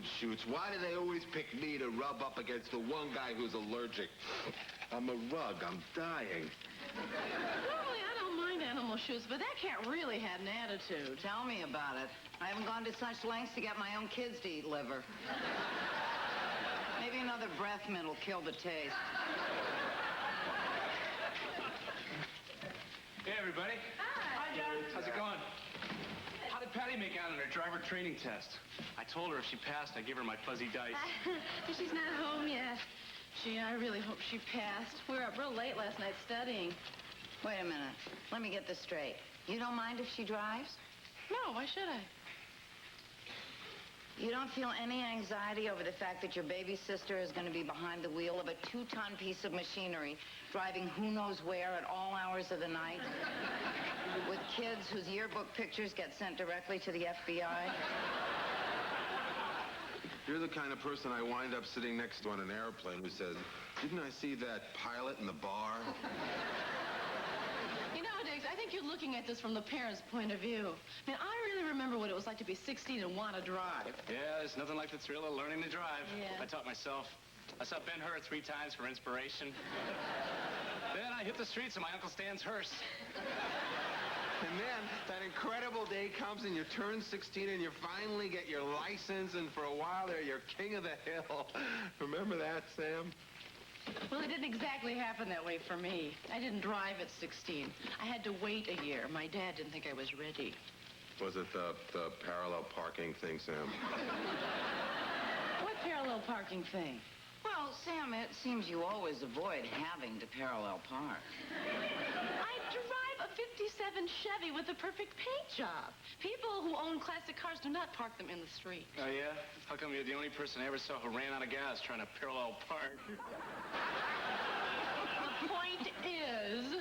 food shoots, why do they always pick me to rub up against the one guy who's allergic? I'm a rug. I'm dying. Normally, I don't mind animal shoots, but that cat really had an attitude. Tell me about it. I haven't gone to such lengths to get my own kids to eat liver. Maybe another breath mint will kill the taste. Hey, everybody. Hi, John. How's it going? How did Patty make out on her driver training test? I told her if she passed, I'd give her my fuzzy dice. She's not home yet. Gee, I really hope she passed. We were up real late last night studying. Wait a minute. Let me get this straight. You don't mind if she drives? No, why should I? You don't feel any anxiety over the fact that your baby sister is going to be behind the wheel of a 2-ton piece of machinery, driving who knows where at all hours of the night, with kids whose yearbook pictures get sent directly to the FBI? You're the kind of person I wind up sitting next to on an airplane who says, didn't I see that pilot in the bar? You know, Diggs, I think you're looking at this from the parents' point of view. I mean, I really remember what it was like to be 16 and want to drive. Yeah, there's nothing like the thrill of learning to drive. Yeah. I taught myself. I saw Ben-Hur 3 times for inspiration. Then I hit the streets in my Uncle Stan's hearse. And then that incredible day comes and you turn 16 and you finally get your license, and for a while there, you're king of the hill. Remember that, Sam? Well, it didn't exactly happen that way for me. I didn't drive at 16. I had to wait a year. My dad didn't think I was ready. Was it the parallel parking thing, Sam? What parallel parking thing? Well, Sam, it seems you always avoid having to parallel park. I drive a 57 Chevy with a perfect paint job. People who own classic cars do not park them in the street. Oh, yeah? How come you're the only person I ever saw who ran out of gas trying to parallel park? The point is,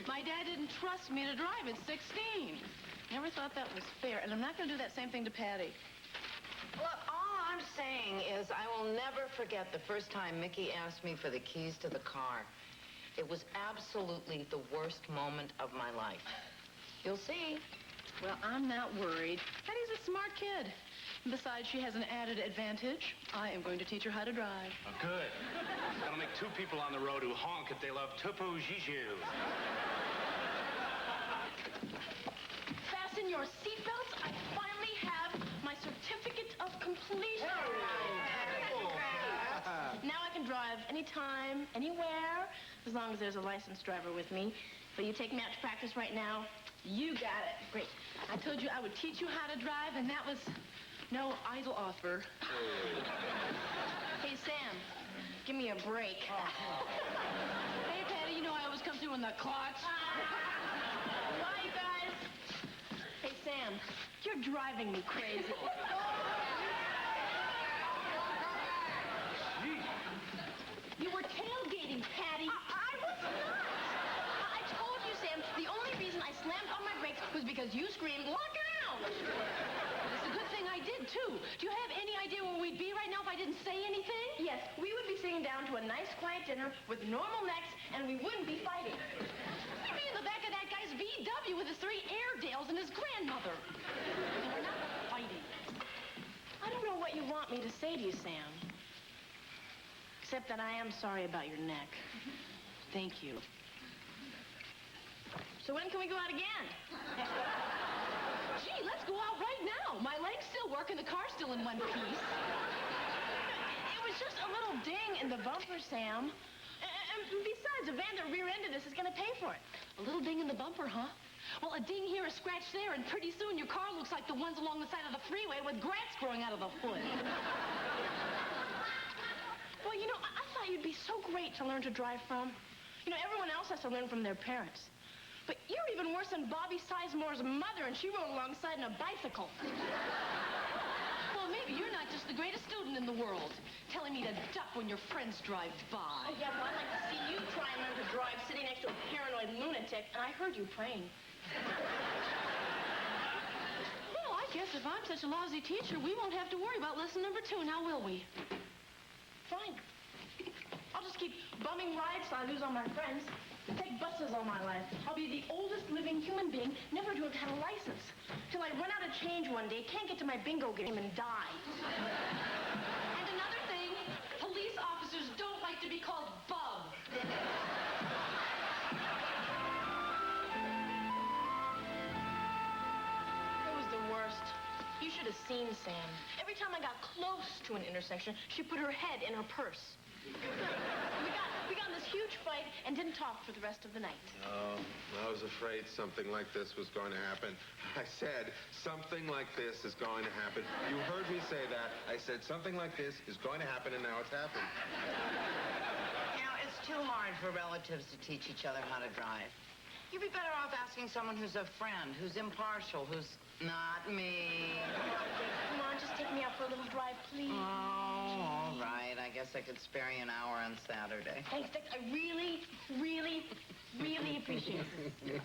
my dad didn't trust me to drive at 16. Never thought that was fair, and I'm not going to do that same thing to Patty. Look, all I'm saying is I will never forget the first time Mickey asked me for the keys to the car. It was absolutely the worst moment of my life. You'll see. Well, I'm not worried. Patty's a smart kid. And besides, she has an added advantage. I am going to teach her how to drive. Oh, good. That'll make 2 people on the road who honk if they love Topo Gigio. Fasten your seatbelts. I finally have my certificate of completion. Now I can drive anytime, anywhere, as long as there's a licensed driver with me. Will you take me out to practice right now? You got it. Great. I told you I would teach you how to drive, and that was no idle offer. Hey, Sam, give me a break. Hey, Patty, you know I always come through in the clutch. Bye, you guys. Hey, Sam, you're driving me crazy. You were tailgating, Patty. I was not. I told you, Sam, the only reason I slammed on my brakes was because you screamed, look out! It's a good thing I did, too. Do you have any idea where we'd be right now if I didn't say anything? Yes, we would be sitting down to a nice, quiet dinner with normal necks, and we wouldn't be fighting. We'd be in the back of that guy's VW with his 3 Airedales and his grandmother. And we're not fighting. I don't know what you want me to say to you, Sam. Except that I am sorry about your neck. Thank you. So when can we go out again? Gee, let's go out right now. My legs still work and the car's still in one piece. It was just a little ding in the bumper, Sam. And besides, Evander rear-ended us is going to pay for it. A little ding in the bumper, huh? Well, a ding here, a scratch there, and pretty soon your car looks like the ones along the side of the freeway with grass growing out of the hood. Well, you know, I thought you'd be so great to learn to drive from. You know, everyone else has to learn from their parents. But you're even worse than Bobby Sizemore's mother, and she rode alongside in a bicycle. Well, maybe you're not just the greatest student in the world, telling me to duck when your friends drive by. Oh, yeah, well, I'd like to see you try and learn to drive sitting next to a paranoid lunatic, and I heard you praying. Well, I guess if I'm such a lousy teacher, we won't have to worry about lesson number 2, now will we? Fine. I'll just keep bumming rides till I lose all my friends. Take buses all my life. I'll be the oldest living human being never to have had a license. Till I run out of change one day, can't get to my bingo game and die. And another thing, police officers don't like to be called bub. It was the worst. You should have seen Sam. Every time I got close to an intersection, she put her head in her purse. We got in this huge fight and didn't talk for the rest of the night. Oh, I was afraid something like this was going to happen. I said, something like this is going to happen. You heard me say that. I said, something like this is going to happen, and now it's happened. You know, it's too hard for relatives to teach each other how to drive. You'd be better off asking someone who's a friend, who's impartial, who's not me. Come on, just take me out for a little drive, please. Oh, all right. I guess I could spare you an hour on Saturday. Thanks, Tex. I really, really, really appreciate it.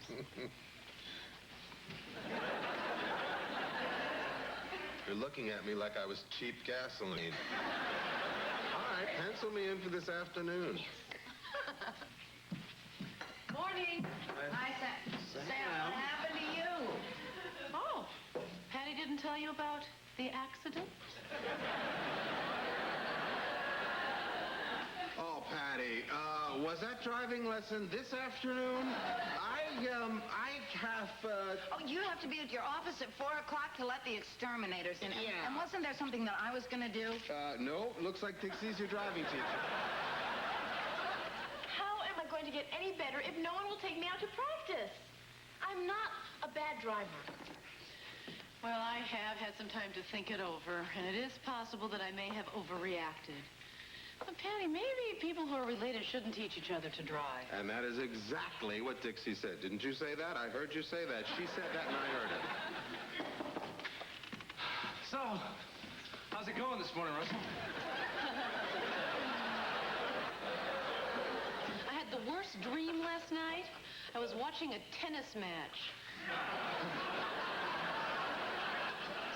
You're looking at me like I was cheap gasoline. All right, pencil me in for this afternoon. Morning. Hi, Sam. Sam, what happened to you? Oh, Patty didn't tell you about the accident? Oh, Patty, was that driving lesson this afternoon? I have, Oh, you have to be at your office at 4 o'clock to let the exterminators in. Yeah. And wasn't there something that I was going to do? no, looks like Dixie's your driving teacher. How am I going to get any better if no one will take me out to practice? I'm not a bad driver. Well, I have had some time to think it over, and it is possible that I may have overreacted. But, Patty, maybe people who are related shouldn't teach each other to drive. And that is exactly what Dixie said. Didn't you say that? I heard you say that. She said that and I heard it. So, how's it going this morning, Russell? I had the worst dream last night. I was watching a tennis match.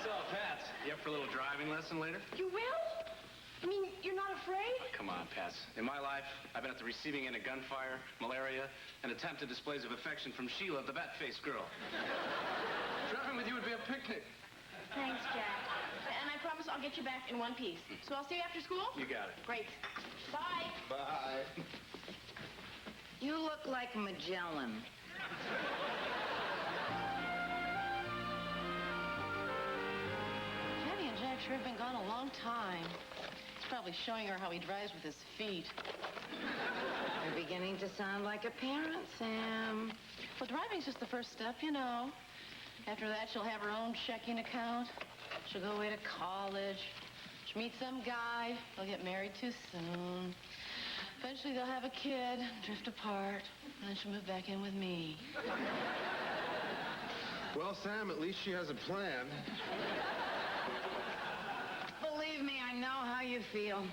So, Pat, you up for a little driving lesson later? You will? I mean, you're not afraid? Come on, Pat. In my life, I've been at the receiving end of gunfire, malaria, and attempted displays of affection from Sheila, the bat-faced girl. Driving with you would be a picnic. Thanks, Jack. And I promise I'll get you back in one piece. So I'll see you after school? You got it. Great. Bye. Bye. You look like Magellan. Patty and Jack sure have been gone a long time. He's probably showing her how he drives with his feet. You're beginning to sound like a parent, Sam. Well, driving's just the first step, you know. After that, she'll have her own checking account. She'll go away to college. She'll meet some guy. They'll get married too soon. Eventually, they'll have a kid, drift apart, and then she'll move back in with me. Well, Sam, at least she has a plan. Believe me, I know how you feel.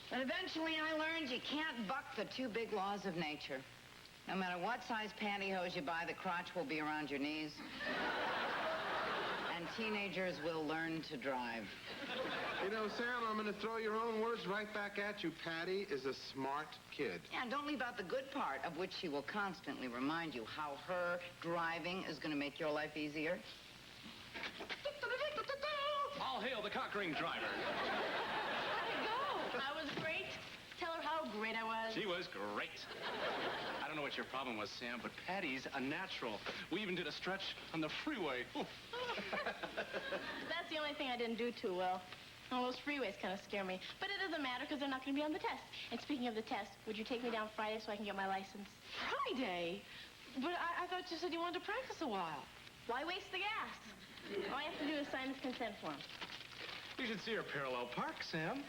But eventually I learned you can't buck the two big laws of nature. No matter what size pantyhose you buy, the crotch will be around your knees. And teenagers will learn to drive. You know, Sam, I'm going to throw your own words right back at you. Patty is a smart kid. Yeah, and don't leave out the good part, of which she will constantly remind you how her driving is going to make your life easier. All hail the cock-ring driver. How'd it go? I was great. Tell her how great I was. She was great. I don't know what your problem was, Sam, but Patty's a natural. We even did a stretch on the freeway. Oof. That's the only thing I didn't do too well. Oh, those freeways kind of scare me. But it doesn't matter because they're not going to be on the test. And speaking of the test, would you take me down Friday so I can get my license? Friday? But I thought you said you wanted to practice a while. Why waste the gas? All I have to do is sign this consent form. You should see her parallel park, Sam.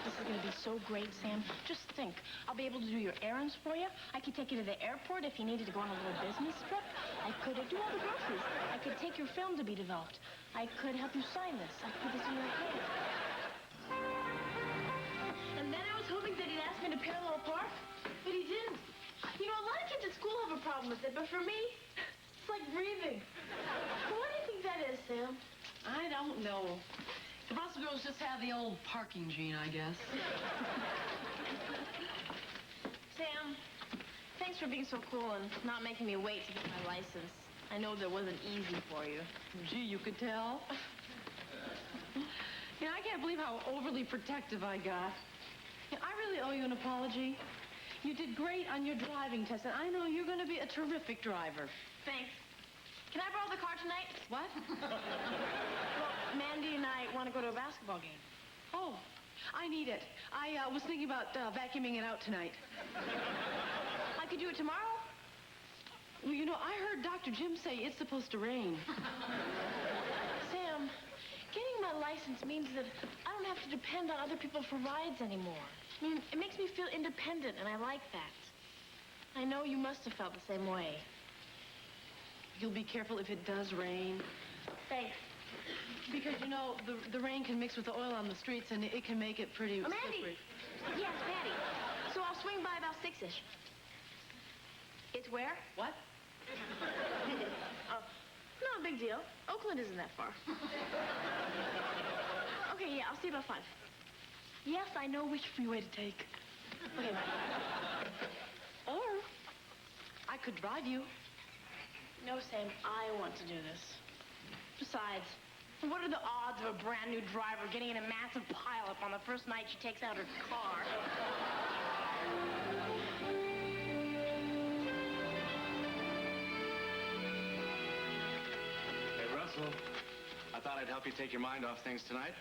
This is going to be so great, Sam. Just think. I'll be able to do your errands for you. I could take you to the airport if you needed to go on a little business trip. I could do all the groceries. I could take your film to be developed. I could help you sign this. I could put this in your head. And then I was hoping that he'd ask me to parallel park, but he didn't. You know, a lot of kids at school have a problem with it, but for me, it's like breathing. What do you think that is, Sam? I don't know. The Russell girls just have the old parking gene, I guess. Sam, for being so cool and not making me wait to get my license. I know that wasn't easy for you. Gee, you could tell. I can't believe how overly protective I got. I really owe you an apology. You did great on your driving test, and I know you're going to be a terrific driver. Thanks. Can I borrow the car tonight? What? Well, Mandy and I want to go to a basketball game. Oh, I need it. I was thinking about vacuuming it out tonight. I could do it tomorrow. Well, I heard Dr. Jim say it's supposed to rain. Sam, getting my license means that I don't have to depend on other people for rides anymore. I mean, it makes me feel independent, and I like that. I know you must have felt the same way. You'll be careful if it does rain. Thanks. Because, the rain can mix with the oil on the streets, and it can make it pretty Mandy! slippery. Yes, Patty. So I'll swing by about 6-ish. It's where? What? Oh, no big deal. Oakland isn't that far. Okay, yeah, I'll see you about 5. Yes, I know which freeway to take. Okay, bye. Or I could drive you. No, Sam, I want to do this. Besides, what are the odds of a brand new driver getting in a massive pileup on the first night she takes out her car? Hey, Russell. I thought I'd help you take your mind off things tonight.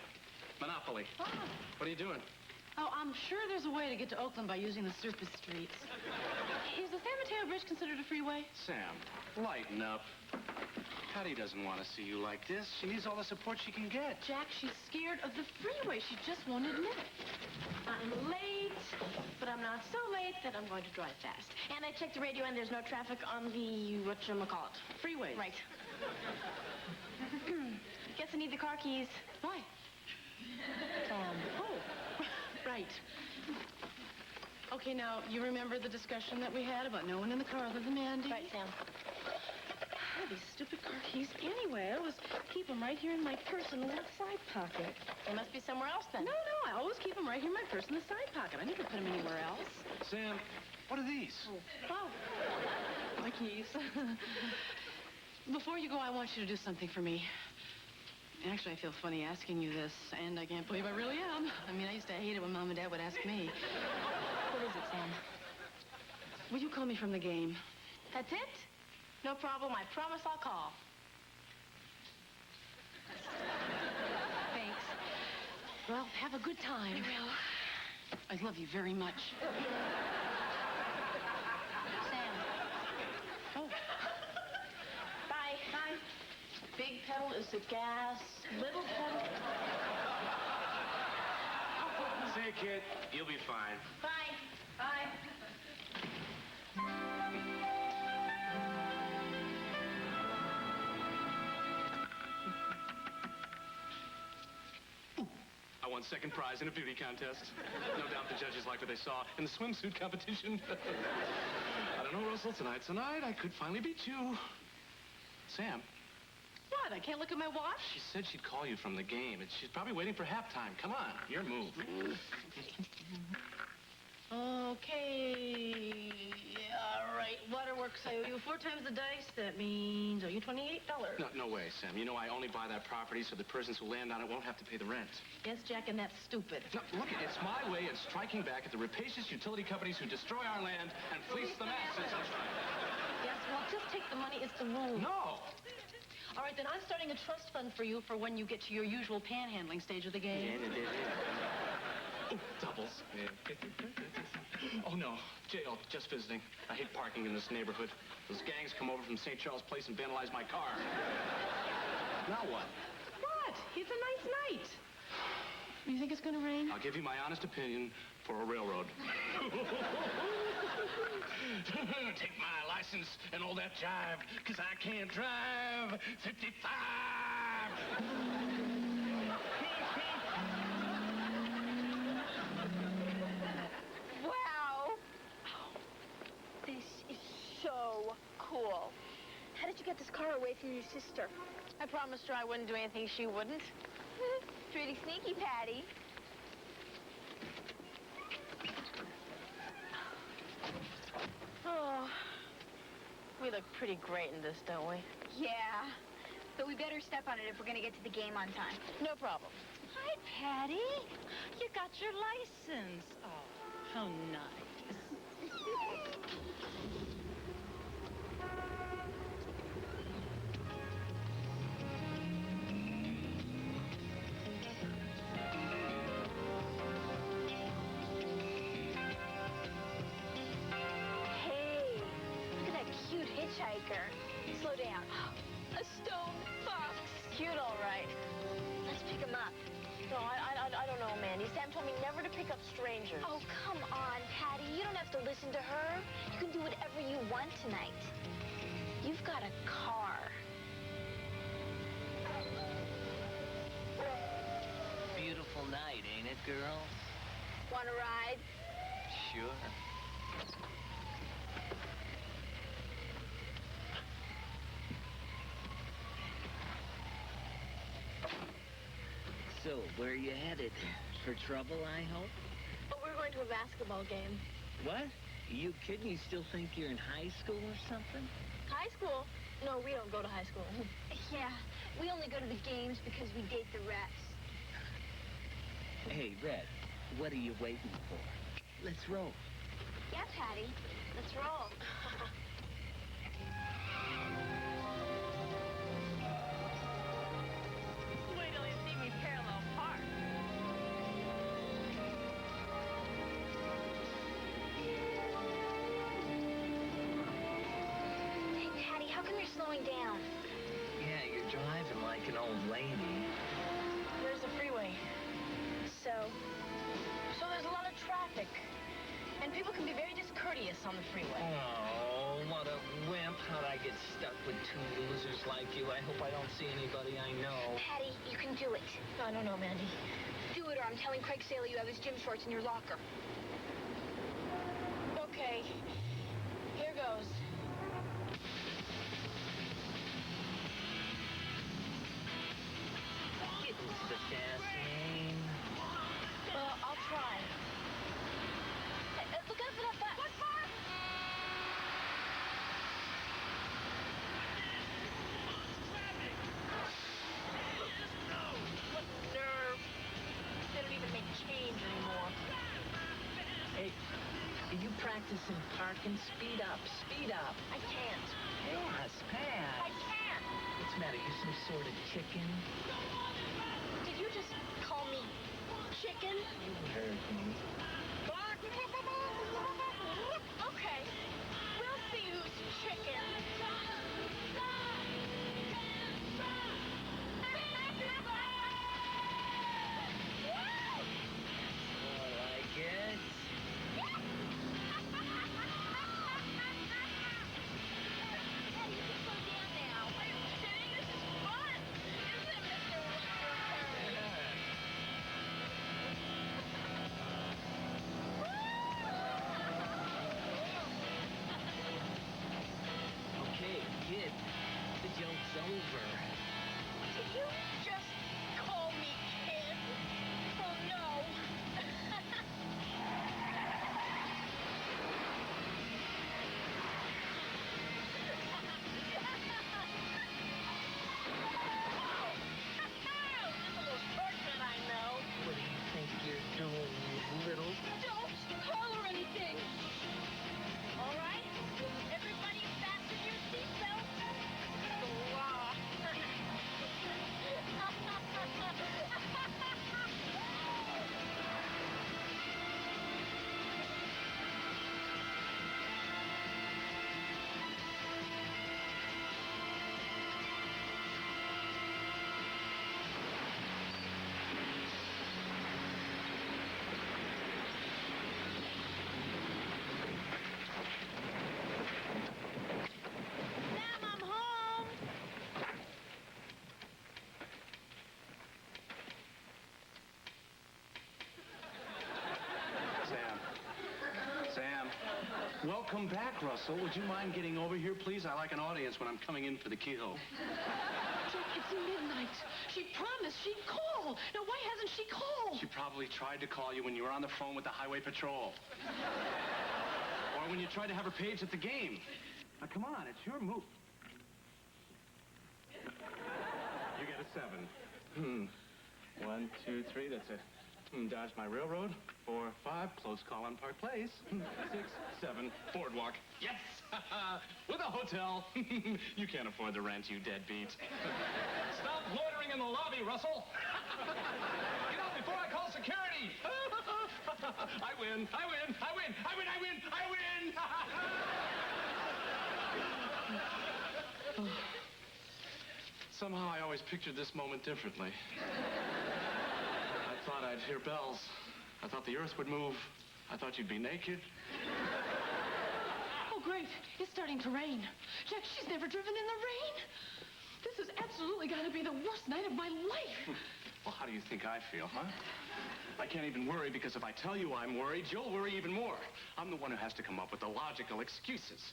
Monopoly. Oh. What are you doing? Oh, I'm sure there's a way to get to Oakland by using the surface streets. Is the San Mateo Bridge considered a freeway? Sam, lighten up. Patty doesn't want to see you like this. She needs all the support she can get. Jack, she's scared of the freeway. She just won't admit it. I'm late, but I'm not so late that I'm going to drive fast. And I checked the radio, and there's no traffic on the, whatchamacallit. Freeway. Right. Guess I need the car keys. Why? Oh, right. Okay, now, you remember the discussion that we had about no one in the car other than Mandy? Right, Sam. Oh, these stupid car keys anyway. I always keep them right here in my purse in the left side pocket. They must be somewhere else, then. No, I always keep them right here in my purse in the side pocket. I never put them anywhere else. Sam, what are these? Oh, my keys. Before you go, I want you to do something for me. Actually, I feel funny asking you this, and I can't believe I really am. I mean, I used to hate it when Mom and Dad would ask me. What is it, Sam? Will you call me from the game? That's it? No problem. I promise I'll call. Thanks. Well, have a good time. I will. I love you very much. Sam. Oh. Bye. Bye. Big pedal is the gas. Little pedal. See you, kid. You'll be fine. Bye. Bye. I won second prize in a beauty contest. No doubt the judges liked what they saw in the swimsuit competition. I don't know, Russell. Tonight's the night. I could finally beat you. Sam. What? I can't look at my watch? She said she'd call you from the game. She's probably waiting for halftime. Come on, your move. Okay. All right. Waterworks, I owe you 4 times the dice. That means, owe you $28. No way, Sam. You know I only buy that property so the persons who land on it won't have to pay the rent. Yes, Jack, and that's stupid. No, look, it's my way of striking back at the rapacious utility companies who destroy our land and fleece the masses. Yes, well, just take the money. It's the rule. No. All right, then I'm starting a trust fund for you for when you get to your usual panhandling stage of the game. Oh, doubles. Oh, no. Jail. Just visiting. I hate parking in this neighborhood. Those gangs come over from St. Charles Place and vandalize my car. Now what? What? It's a nice night. You think it's going to rain? I'll give you my honest opinion for a railroad. Take my license and all that jive, because I can't drive 55. Wow. This is so cool. How did you get this car away from your sister? I promised her I wouldn't do anything she wouldn't. Pretty sneaky, Patty. Oh, We look pretty great in this, don't we? Yeah. But we better step on it if we're going to get to the game on time. No problem. Hi, Patty. You got your license. Oh, how nice. Hey, look at that cute hitchhiker. Slow down. A stone fox. Cute, all right. Let's pick him up. No, I don't know, Mandy. Sam told me never to pick up strangers. Oh, come on, Patty. You don't have to listen to her. You can do whatever you want tonight. You've got a car. Beautiful night, ain't it, girls? Want to ride? Sure. So, where are you headed? For trouble, I hope? But we're going to a basketball game. What? You kidding? You still think you're in high school or something? High school? No, we don't go to high school. Yeah, we only go to the games because we date the refs. Hey, Red, what are you waiting for? Let's roll. Yeah, Patty. Let's roll. Wait till you see me parallel park. Hey, Patty, how come you're slowing down? Yeah, you're driving like an old lady. Where's the freeway? So, There's a lot of traffic. And people can be very discourteous on the freeway. Oh, what a wimp. How'd I get stuck with two losers like you? I hope I don't see anybody I know. Patty, you can do it. I don't know, Mandy. Do it or I'm telling Craig Saylor you have his gym shorts in your locker. Okay. Here goes. Get into the fast lane. Well, I'll try. Look out for that bus. What bus? What nerve. They don't even make change anymore. Hey, are you practicing parking? Speed up, speed up. I can't. Pass, pass. I can't. What's the matter? You some sort of chicken? Did you just call me chicken? You heard me. Okay. We'll see who's chicken. All I guess. Okay, kid, the joke's over. Did you just call me kid? Oh, no. This is the most shortcut I know. What do you think you're doing, you little? Don't call her anything. All right? Everybody fasten your seatbelts. The law. Sam, I'm home. Sam. Welcome back, Russell. Would you mind getting over here, please? I like an audience when I'm coming in for the keyhole. Jack, it's midnight. She promised she'd call. Now, why hasn't she called? She probably tried to call you when you were on the phone with the highway patrol. Or when you tried to have her paged at the game. Now, come on, it's your move. You get a 7. 1, 2, 3, that's it. Dodge my railroad. 4, 5, close call on Park Place. 6, 7, boardwalk. Yes! With a hotel. You can't afford the rent, you deadbeat. Stop loitering in the lobby, Russell. Get out before I call security. I win. I win. I win. I win. I win. I win. Somehow I always pictured this moment differently. I thought I'd hear bells. I thought the earth would move. I thought you'd be naked. Oh, great. It's starting to rain. Jack, she's never driven in the rain. This is absolutely got to be the worst night of my life. Well, how do you think I feel, huh? I can't even worry because if I tell you I'm worried, you'll worry even more. I'm the one who has to come up with the logical excuses.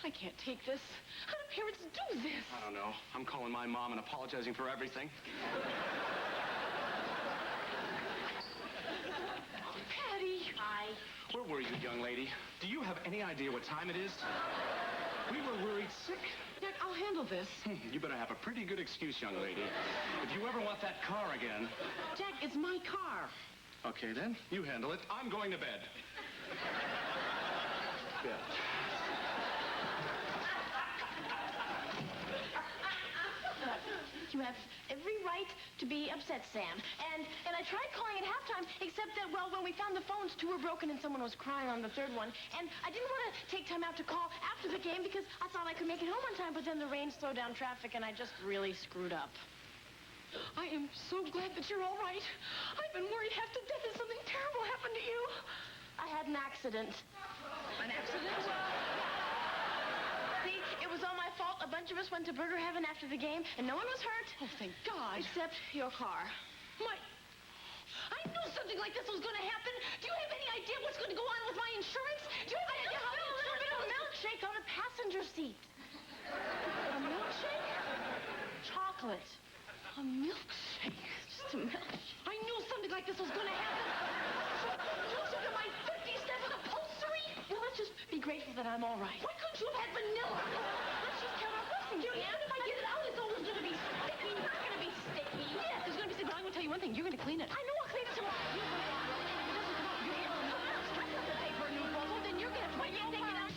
I can't take this. How do parents do this? I don't know. I'm calling my mom and apologizing for everything. Patty. Hi. Where were you, young lady? Do you have any idea what time it is? We were worried sick. Jack, I'll handle this. You better have a pretty good excuse, young lady. If you ever want that car again... Jack, it's my car. Okay, then. You handle it. I'm going to bed. Bed. You have every right to be upset, Sam. And I tried calling at halftime, except that, well, when we found the phones, 2 were broken and someone was crying on the 3rd one. And I didn't want to take time out to call after the game because I thought I could make it home on time, but then the rain slowed down traffic and I just really screwed up. I am so glad that you're all right. I've been worried half to death that something terrible happened to you. I had an accident. An accident? See, it was all my fault. A bunch of us went to Burger Heaven after the game, and no one was hurt. Oh, thank God. Except your car. I knew something like this was going to happen. Do you have any idea what's going to go on with my insurance? Do you have any idea how a little bit of a milkshake on the passenger seat. A milkshake? Chocolate. A milkshake? Just a milkshake. I knew something like this was going to happen. Look at my 57 upholstery. Well, let's just be grateful that I'm all right. Why couldn't you have had vanilla? Let's just count our blessings. And if I get it out, it's always going to be sticky. It's not going to be sticky. Yes, it's going to be sticky. Well, I'm going to tell you one thing. You're going to clean it. I know I'll clean it tomorrow. You're going to have it. And if it doesn't come out, you're going to have to have to pay for a new phone. Well, then you're going to have to take it out.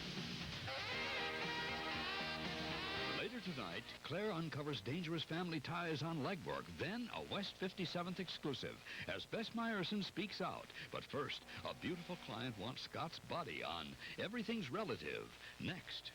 Later tonight, Claire uncovers dangerous family ties on legwork. Then, a West 57th exclusive as Bess Meyerson speaks out. But first, a beautiful client wants Scott's body on Everything's Relative. Next.